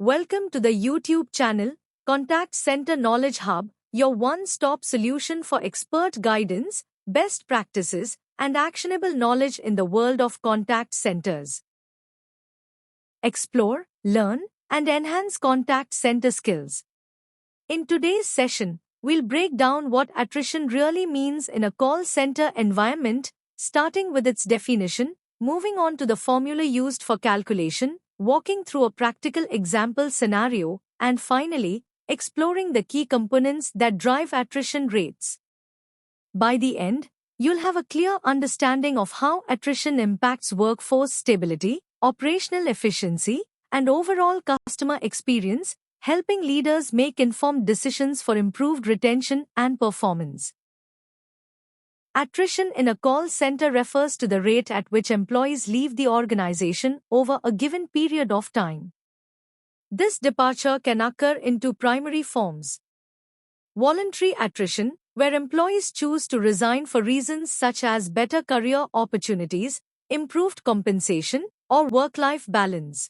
Welcome to the YouTube channel, Contact Center Knowledge Hub, your one-stop solution for expert guidance, best practices, and actionable knowledge in the world of contact centers. Explore, learn, and enhance contact center skills. In today's session, we'll break down what attrition really means in a call center environment, starting with its definition, moving on to the formula used for calculation, walking through a practical example scenario, and finally, exploring the key components that drive attrition rates. By the end, you'll have a clear understanding of how attrition impacts workforce stability, operational efficiency, and overall customer experience, helping leaders make informed decisions for improved retention and performance. Attrition in a call center refers to the rate at which employees leave the organization over a given period of time. This departure can occur in two primary forms. Voluntary attrition, where employees choose to resign for reasons such as better career opportunities, improved compensation, or work-life balance.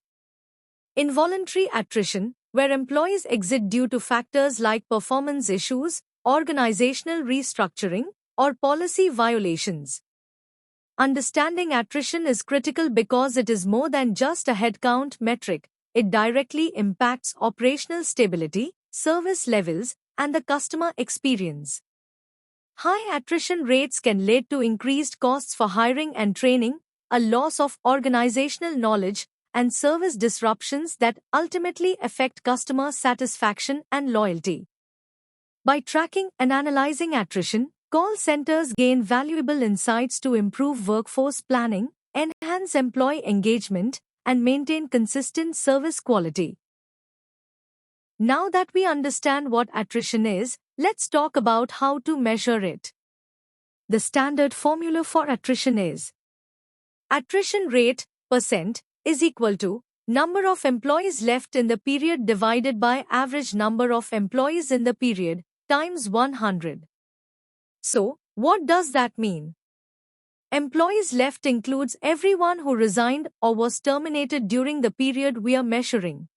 Involuntary attrition, where employees exit due to factors like performance issues, organizational restructuring, or policy violations. Understanding attrition is critical because it is more than just a headcount metric. It directly impacts operational stability, service levels, and the customer experience. High attrition rates can lead to increased costs for hiring and training, a loss of organizational knowledge, and service disruptions that ultimately affect customer satisfaction and loyalty. By tracking and analyzing attrition, call centers gain valuable insights to improve workforce planning, enhance employee engagement, and maintain consistent service quality. Now that we understand what attrition is, let's talk about how to measure it. The standard formula for attrition is attrition rate, percent, is equal to number of employees left in the period divided by average number of employees in the period, times 100. So, what does that mean? Employees left includes everyone who resigned or was terminated during the period we are measuring.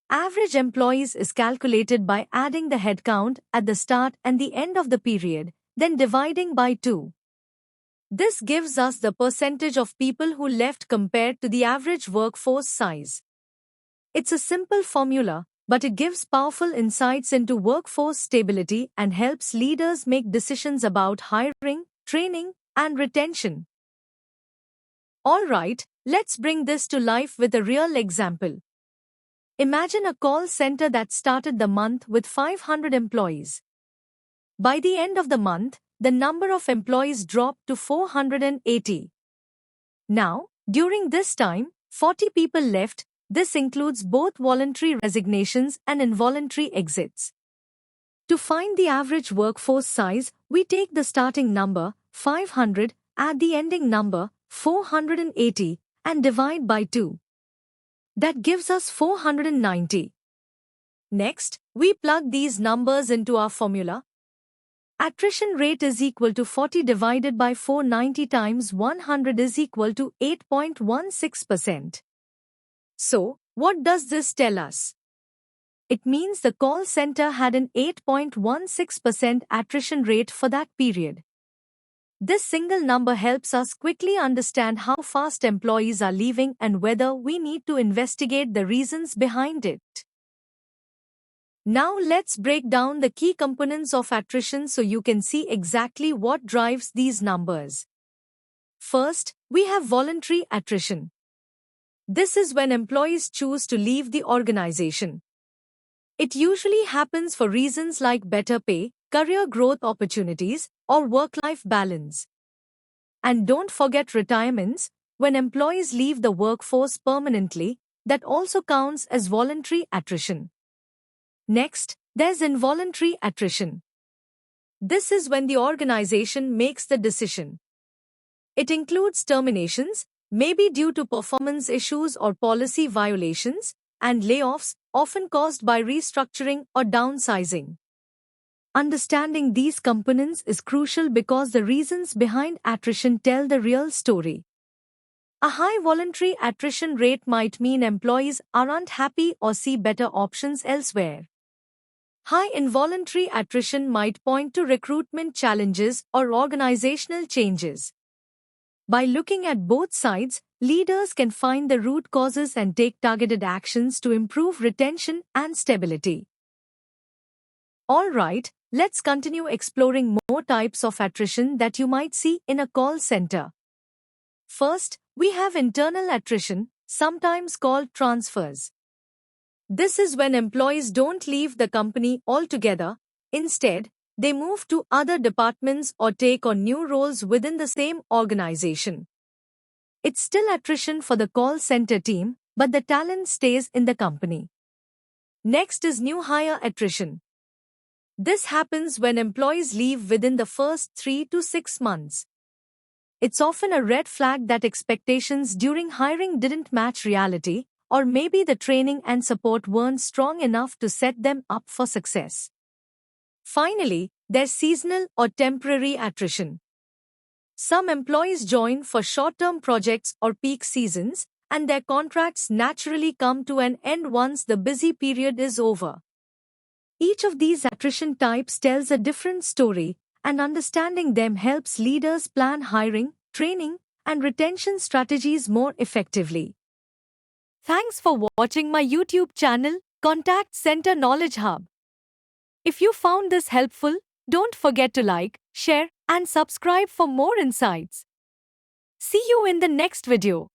Average employees is calculated by adding the headcount at the start and the end of the period, then dividing by 2. This gives us the percentage of people who left compared to the average workforce size. It's a simple formula, but it gives powerful insights into workforce stability and helps leaders make decisions about hiring, training, and retention. Alright, let's bring this to life with a real example. Imagine a call center that started the month with 500 employees. By the end of the month, the number of employees dropped to 480. Now, during this time, 40 people left. This includes both voluntary resignations and involuntary exits. To find the average workforce size, we take the starting number, 500, add the ending number, 480, and divide by 2. That gives us 490. Next, we plug these numbers into our formula. Attrition rate is equal to 40 divided by 490 times 100 is equal to 8.16%. So, what does this tell us? It means the call center had an 8.16% attrition rate for that period. This single number helps us quickly understand how fast employees are leaving and whether we need to investigate the reasons behind it. Now let's break down the key components of attrition so you can see exactly what drives these numbers. First, we have voluntary attrition. This is when employees choose to leave the organization. It usually happens for reasons like better pay, career growth opportunities, or work-life balance. And don't forget retirements. When employees leave the workforce permanently, that also counts as voluntary attrition. Next, there's involuntary attrition. This is when the organization makes the decision. It includes terminations, maybe due to performance issues or policy violations, and layoffs, often caused by restructuring or downsizing. Understanding these components is crucial because the reasons behind attrition tell the real story. A high voluntary attrition rate might mean employees aren't happy or see better options elsewhere. High involuntary attrition might point to recruitment challenges or organizational changes. By looking at both sides, leaders can find the root causes and take targeted actions to improve retention and stability. Alright, let's continue exploring more types of attrition that you might see in a call center. First, we have internal attrition, sometimes called transfers. This is when employees don't leave the company altogether. Instead, they move to other departments or take on new roles within the same organization. It's still attrition for the call center team, but the talent stays in the company. Next is new hire attrition. This happens when employees leave within the first 3 to 6 months. It's often a red flag that expectations during hiring didn't match reality, or maybe the training and support weren't strong enough to set them up for success. Finally, there's seasonal or temporary attrition. Some employees join for short-term projects or peak seasons, and their contracts naturally come to an end once the busy period is over. Each of these attrition types tells a different story, and understanding them helps leaders plan hiring, training, and retention strategies more effectively. Thanks for watching my YouTube channel, Contact Center Knowledge Hub. If you found this helpful, don't forget to like, share, and subscribe for more insights. See you in the next video.